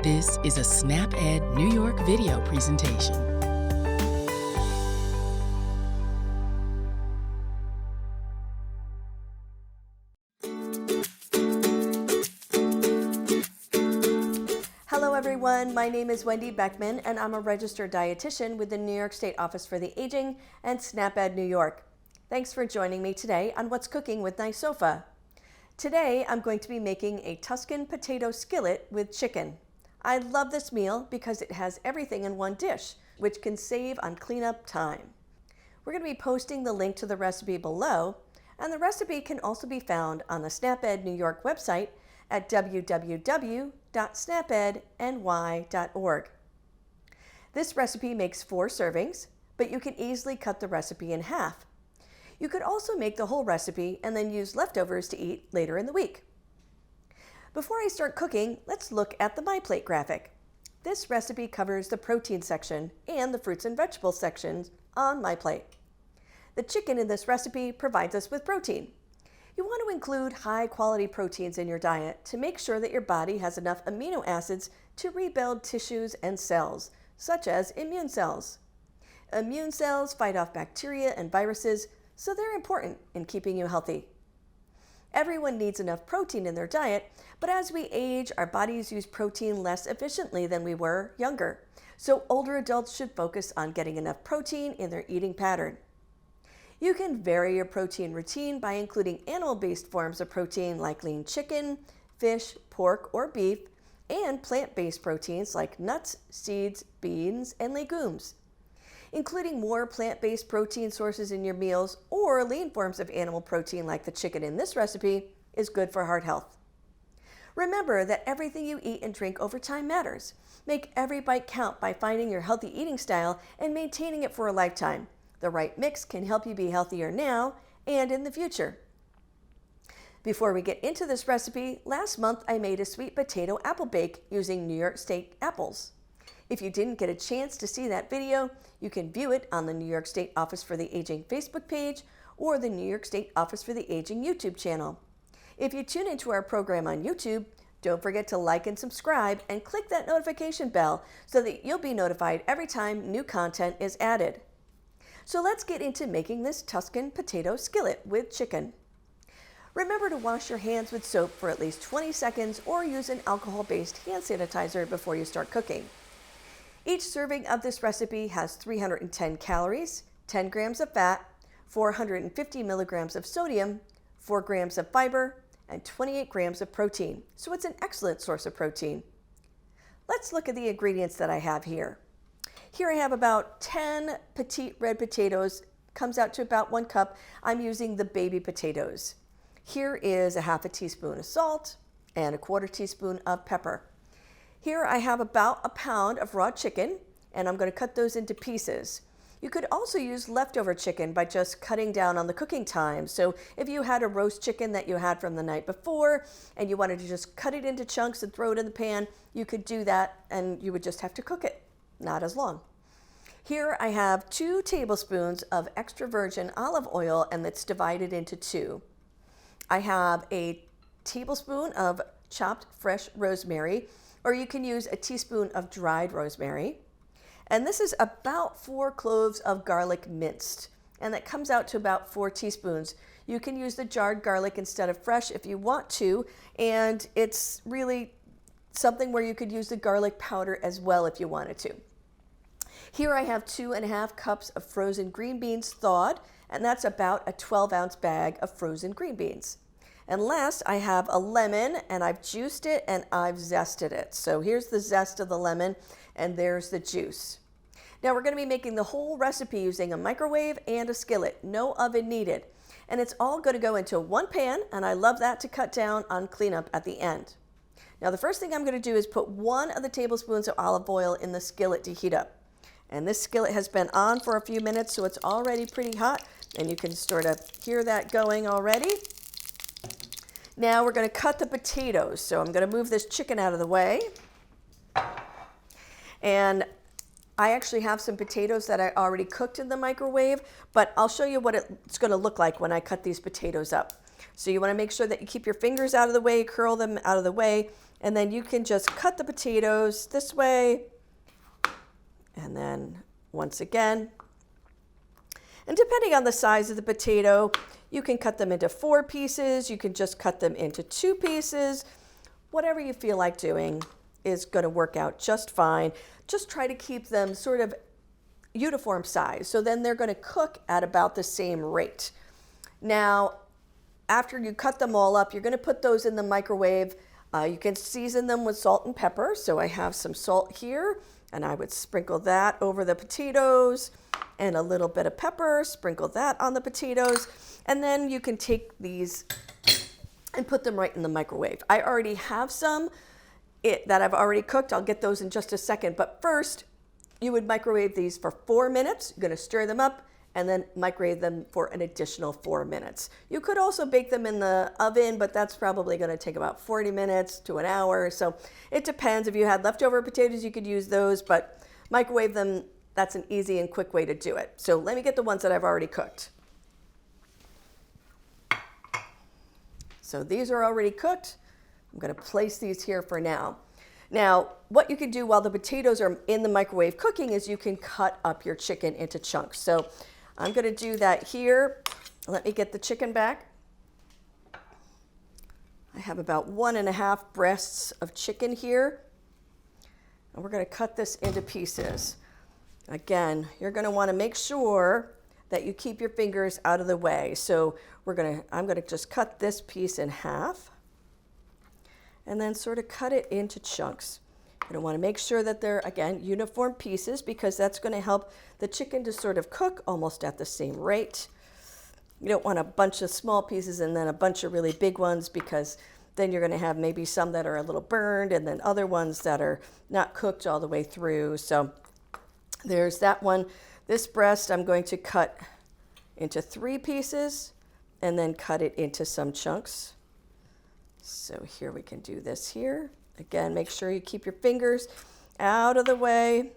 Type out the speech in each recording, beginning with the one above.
This is a SnapEd New York video presentation. Hello everyone, my name is Wendy Beckman and I'm a registered dietitian with the New York State Office for the Aging and SnapEd New York. Thanks for joining me today on What's Cooking with NYSOFA. Today I'm going to be making a Tuscan potato skillet with chicken. I love this meal because it has everything in one dish, which can save on cleanup time. We're going to be posting the link to the recipe below, and the recipe can also be found on the SnapEd New York website at www.snapedny.org. This recipe makes 4 servings, but you can easily cut the recipe in half. You could also make the whole recipe and then use leftovers to eat later in the week. Before I start cooking, let's look at the My Plate graphic. This recipe covers the protein section and the fruits and vegetables sections on My Plate. The chicken in this recipe provides us with protein. You want to include high-quality proteins in your diet to make sure that your body has enough amino acids to rebuild tissues and cells, such as immune cells. Immune cells fight off bacteria and viruses, so they're important in keeping you healthy. Everyone needs enough protein in their diet, but as we age, our bodies use protein less efficiently than we were younger. So older adults should focus on getting enough protein in their eating pattern. You can vary your protein routine by including animal-based forms of protein like lean chicken, fish, pork, or beef, and plant-based proteins like nuts, seeds, beans, and legumes. Including more plant-based protein sources in your meals or lean forms of animal protein like the chicken in this recipe is good for heart health. Remember that everything you eat and drink over time matters. Make every bite count by finding your healthy eating style and maintaining it for a lifetime. The right mix can help you be healthier now and in the future. Before we get into this recipe, last month I made a sweet potato apple bake using New York State apples. If you didn't get a chance to see that video, you can view it on the New York State Office for the Aging Facebook page or the New York State Office for the Aging YouTube channel. If you tune into our program on YouTube, don't forget to like and subscribe and click that notification bell so that you'll be notified every time new content is added. So let's get into making this Tuscan potato skillet with chicken. Remember to wash your hands with soap for at least 20 seconds or use an alcohol-based hand sanitizer before you start cooking. Each serving of this recipe has 310 calories, 10 grams of fat, 450 milligrams of sodium, 4 grams of fiber, and 28 grams of protein. So it's an excellent source of protein. Let's look at the ingredients that I have here. Here I have about 10 petite red potatoes, comes out to about 1 cup. I'm using the baby potatoes. Here is a half a teaspoon of salt and a 1/4 teaspoon of pepper. Here I have about a pound of raw chicken, and I'm going to cut those into pieces. You could also use leftover chicken by just cutting down on the cooking time. So if you had a roast chicken that you had from the night before and you wanted to just cut it into chunks and throw it in the pan, you could do that and you would just have to cook it, not as long. Here I have 2 tablespoons of extra virgin olive oil, and it's divided into 2. I have a tablespoon of chopped fresh rosemary, or you can use a teaspoon of dried rosemary. And this is about 4 cloves of garlic minced, and that comes out to about 4 teaspoons. You can use the jarred garlic instead of fresh if you want to, and it's really something where you could use the garlic powder as well if you wanted to. Here I have 2½ cups of frozen green beans thawed, and that's about a 12-ounce bag of frozen green beans. And last, I have a lemon, and I've juiced it and I've zested it. So here's the zest of the lemon, and there's the juice. Now we're going to be making the whole recipe using a microwave and a skillet, no oven needed. And it's all going to go into one pan, and I love that to cut down on cleanup at the end. Now the first thing I'm going to do is put 1 of the tablespoons of olive oil in the skillet to heat up. And this skillet has been on for a few minutes, so it's already pretty hot, and you can sort of hear that going already. Now we're going to cut the potatoes. So I'm going to move this chicken out of the way. And I actually have some potatoes that I already cooked in the microwave, but I'll show you what it's going to look like when I cut these potatoes up. So you want to make sure that you keep your fingers out of the way, curl them out of the way, And then you can just cut the potatoes this way. And then once again. And depending on the size of the potato, you can cut them into 4 pieces. You can just cut them into 2 pieces. Whatever you feel like doing is going to work out just fine. Just try to keep them sort of uniform size. So then they're going to cook at about the same rate. Now, after you cut them all up, you're going to put those in the microwave. You can season them with salt and pepper. So I have some salt here, and I would sprinkle that over the potatoes, and a little bit of pepper, sprinkle that on the potatoes. And then you can take these and put them right in the microwave. I already have some that I've already cooked. I'll get those in just a second. But first, you would microwave these for 4 minutes. You're going to stir them up and then microwave them for an additional 4 minutes. You could also bake them in the oven, but that's probably going to take about 40 minutes to an hour. So it depends. If you had leftover potatoes, you could use those, but microwave them. That's an easy and quick way to do it. So let me get the ones that I've already cooked. So these are already cooked. I'm going to place these here for now. Now, what you can do while the potatoes are in the microwave cooking is you can cut up your chicken into chunks. So I'm going to do that here. Let me get the chicken back. I have about 1.5 breasts of chicken here. And we're going to cut this into pieces. Again, you're going to want to make sure that you keep your fingers out of the way. So I'm going to just cut this piece in half and then sort of cut it into chunks. You're going to want to make sure that they're, again, uniform pieces, because that's going to help the chicken to sort of cook almost at the same rate. You don't want a bunch of small pieces and then a bunch of really big ones, because then you're going to have maybe some that are a little burned and then other ones that are not cooked all the way through. So there's that one. This breast I'm going to cut into 3 pieces and then cut it into some chunks. So here we can do this here. Again, make sure you keep your fingers out of the way.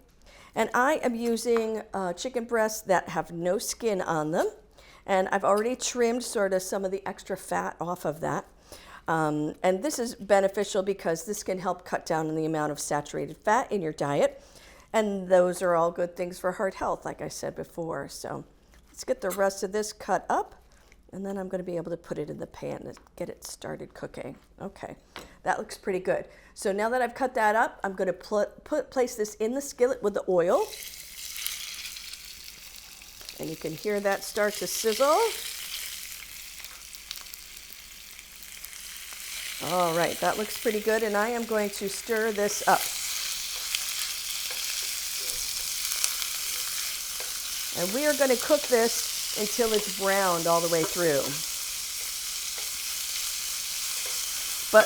And I am using chicken breasts that have no skin on them. And I've already trimmed sort of some of the extra fat off of that. And this is beneficial because this can help cut down on the amount of saturated fat in your diet. And those are all good things for heart health, like I said before. So let's get the rest of this cut up, and then I'm going to be able to put it in the pan to get it started cooking. Okay, that looks pretty good. So now that I've cut that up, I'm going to place this in the skillet with the oil. And you can hear that start to sizzle. All right, that looks pretty good, and I am going to stir this up. And we are going to cook this until it's browned all the way through. But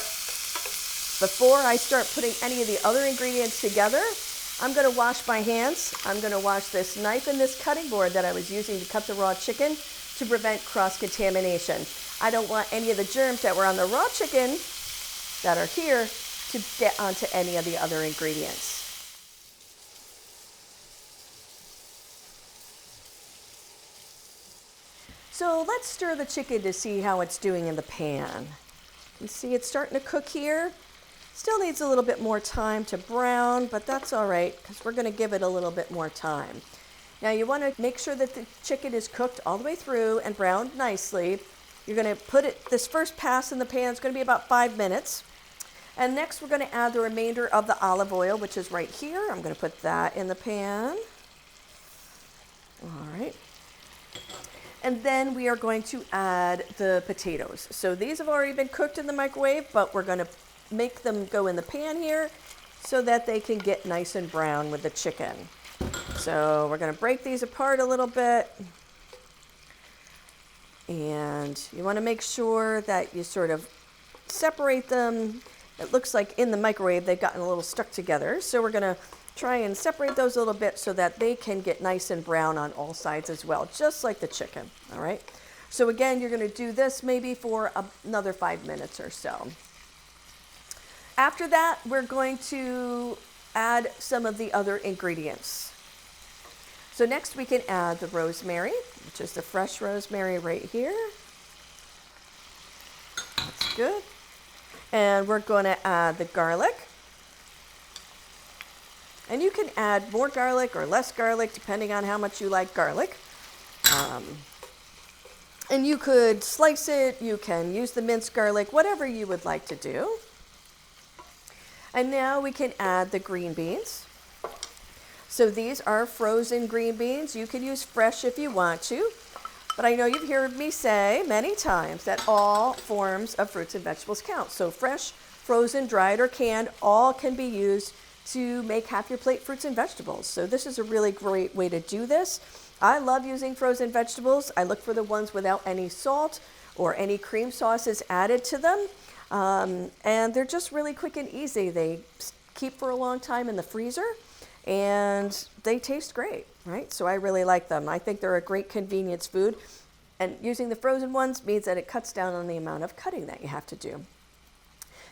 before I start putting any of the other ingredients together, I'm going to wash my hands. I'm going to wash this knife and this cutting board that I was using to cut the raw chicken to prevent cross-contamination. I don't want any of the germs that were on the raw chicken that are here to get onto any of the other ingredients. So let's stir the chicken to see how it's doing in the pan. You see it's starting to cook here. Still needs a little bit more time to brown, but that's all right because we're going to give it a little bit more time. Now you want to make sure that the chicken is cooked all the way through and browned nicely. You're going to put it, this first pass in the pan is going to be about 5 minutes. And next we're going to add the remainder of the olive oil, which is right here. I'm going to put that in the pan. All right. And then we are going to add the potatoes. So these have already been cooked in the microwave, but we're going to make them go in the pan here so that they can get nice and brown with the chicken. So we're going to break these apart a little bit. And you want to make sure that you sort of separate them. It looks like in the microwave they've gotten a little stuck together. So we're going to try and separate those a little bit so that they can get nice and brown on all sides as well, just like the chicken, all right? So again, you're gonna do this maybe for another 5 minutes or so. After that, we're going to add some of the other ingredients. So next we can add the rosemary, which is the fresh rosemary right here. That's good. And we're going to add the garlic. And you can add more garlic or less garlic depending on how much you like garlic. And you could slice it, you can use the minced garlic, whatever you would like to do. And now we can add the green beans. So these are frozen green beans. You can use fresh if you want to, but I know you've heard me say many times that all forms of fruits and vegetables count. So fresh, frozen, dried, or canned, all can be used to make half your plate fruits and vegetables. So this is a really great way to do this. I love using frozen vegetables. I look for the ones without any salt or any cream sauces added to them. And they're just really quick and easy. They keep for a long time in the freezer and they taste great, right? So I really like them. I think they're a great convenience food. And using the frozen ones means that it cuts down on the amount of cutting that you have to do.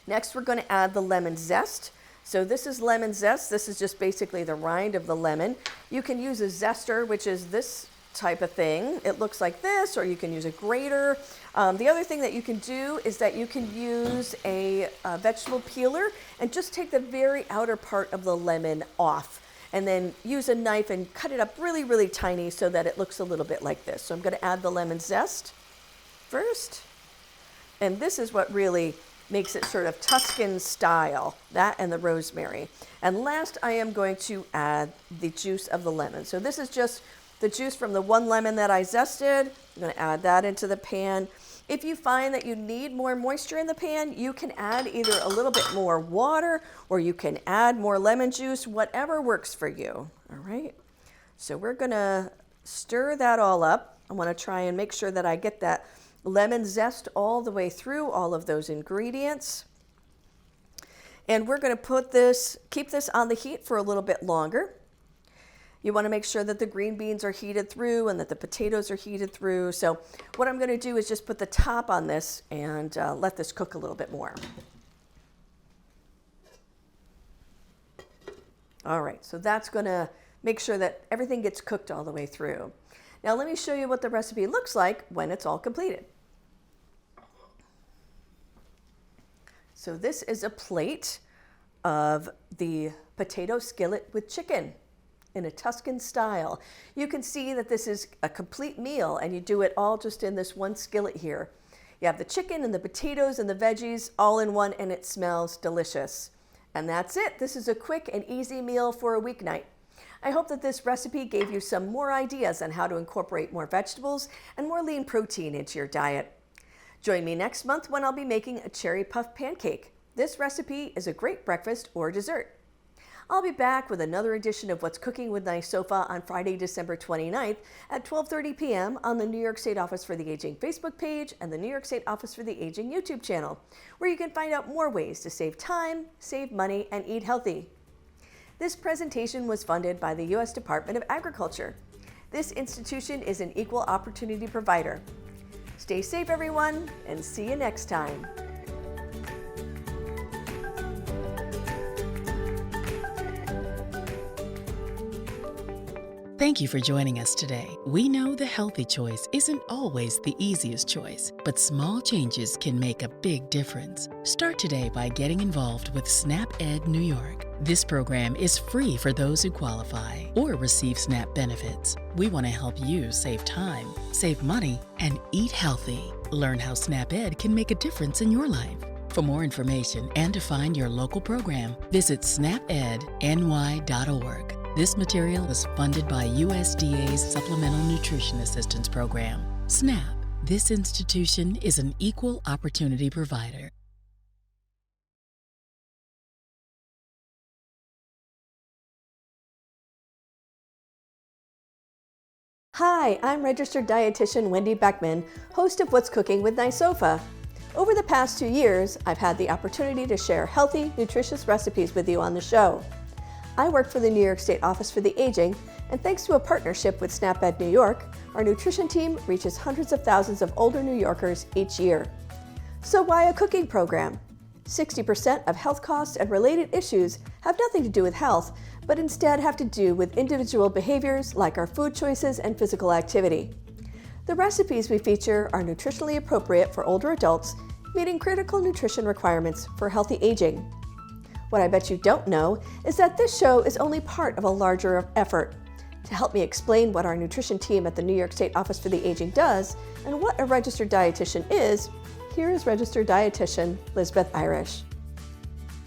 Next, we're going to add the lemon zest. So this is lemon zest. This is just basically the rind of the lemon. You can use a zester, which is this type of thing. It looks like this, or you can use a grater. The other thing that you can do is that you can use a vegetable peeler and just take the very outer part of the lemon off, and then use a knife and cut it up really, really tiny so that it looks a little bit like this. So I'm going to add the lemon zest first. And this is what really makes it sort of Tuscan style, that and the rosemary. And last, I am going to add the juice of the lemon. So this is just the juice from the one lemon that I zested. I'm going to add that into the pan. If you find that you need more moisture in the pan, you can add either a little bit more water or you can add more lemon juice, whatever works for you. All right. So we're going to stir that all up. I want to try and make sure that I get that lemon zest all the way through all of those ingredients. And we're going to keep this on the heat for a little bit longer. You want to make sure that the green beans are heated through and that the potatoes are heated through. So what I'm going to do is just put the top on this and let this cook a little bit more. All right, so that's going to make sure that everything gets cooked all the way through. Now let me show you what the recipe looks like when it's all completed. So this is a plate of the potato skillet with chicken in a Tuscan style. You can see that this is a complete meal and you do it all just in this one skillet here. You have the chicken and the potatoes and the veggies all in one and it smells delicious. And that's it. This is a quick and easy meal for a weeknight. I hope that this recipe gave you some more ideas on how to incorporate more vegetables and more lean protein into your diet. Join me next month when I'll be making a cherry puff pancake. This recipe is a great breakfast or dessert. I'll be back with another edition of What's Cooking with NYSOFA on Friday, December 29th at 12:30 p.m. on the New York State Office for the Aging Facebook page and the New York State Office for the Aging YouTube channel, where you can find out more ways to save time, save money, and eat healthy. This presentation was funded by the U.S. Department of Agriculture. This institution is an equal opportunity provider. Stay safe, everyone, and see you next time. Thank you for joining us today. We know the healthy choice isn't always the easiest choice, but small changes can make a big difference. Start today by getting involved with SNAP-Ed New York. This program is free for those who qualify or receive SNAP benefits. We want to help you save time, save money, and eat healthy. Learn how SNAP-Ed can make a difference in your life. For more information and to find your local program, visit snapedny.org. This material is funded by USDA's Supplemental Nutrition Assistance Program. SNAP. This institution is an equal opportunity provider. Hi, I'm registered dietitian Wendy Beckman, host of What's Cooking with NYSOFA. Over the past 2 years, I've had the opportunity to share healthy, nutritious recipes with you on the show. I work for the New York State Office for the Aging, and thanks to a partnership with SNAP-Ed New York, our nutrition team reaches hundreds of thousands of older New Yorkers each year. So why a cooking program? 60% of health costs and related issues have nothing to do with health, but instead have to do with individual behaviors like our food choices and physical activity. The recipes we feature are nutritionally appropriate for older adults, meeting critical nutrition requirements for healthy aging. What I bet you don't know is that this show is only part of a larger effort. To help me explain what our nutrition team at the New York State Office for the Aging does and what a registered dietitian is, here is registered dietitian Lisbeth Irish.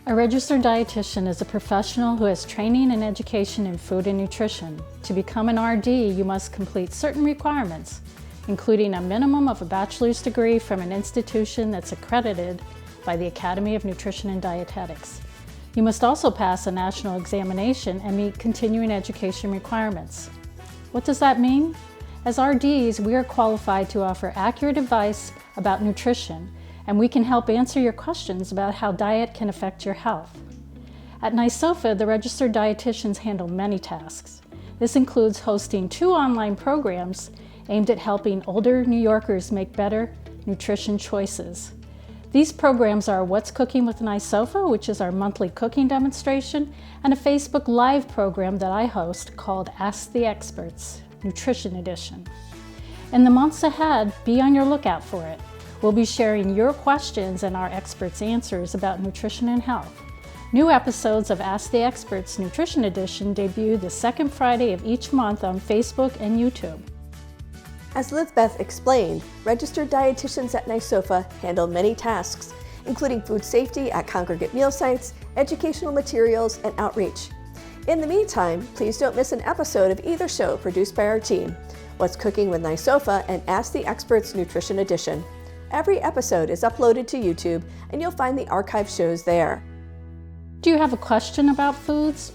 A registered dietitian is a professional who has training and education in food and nutrition. To become an RD, you must complete certain requirements, including a minimum of a bachelor's degree from an institution that's accredited by the Academy of Nutrition and Dietetics. You must also pass a national examination and meet continuing education requirements. What does that mean? As RDs, we are qualified to offer accurate advice about nutrition, and we can help answer your questions about how diet can affect your health. At NYSOFA, the registered dietitians handle many tasks. This includes hosting 2 online programs aimed at helping older New Yorkers make better nutrition choices. These programs are What's Cooking with NYSOFA, which is our monthly cooking demonstration, and a Facebook Live program that I host called Ask the Experts, Nutrition Edition. In the months ahead, be on your lookout for it. We'll be sharing your questions and our experts' answers about nutrition and health. New episodes of Ask the Experts Nutrition Edition debut the second Friday of each month on Facebook and YouTube. As Lisbeth explained, registered dietitians at NYSOFA handle many tasks, including food safety at congregate meal sites, educational materials, and outreach. In the meantime, please don't miss an episode of either show produced by our team, What's Cooking with NYSOFA and Ask the Experts Nutrition Edition. Every episode is uploaded to YouTube, and you'll find the archive shows there. Do you have a question about foods?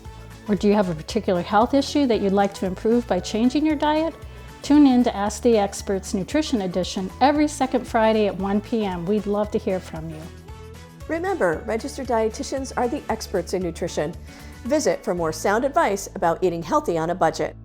Or do you have a particular health issue that you'd like to improve by changing your diet? Tune in to Ask the Experts Nutrition Edition every second Friday at 1 p.m. We'd love to hear from you. Remember, registered dietitians are the experts in nutrition. Visit for more sound advice about eating healthy on a budget.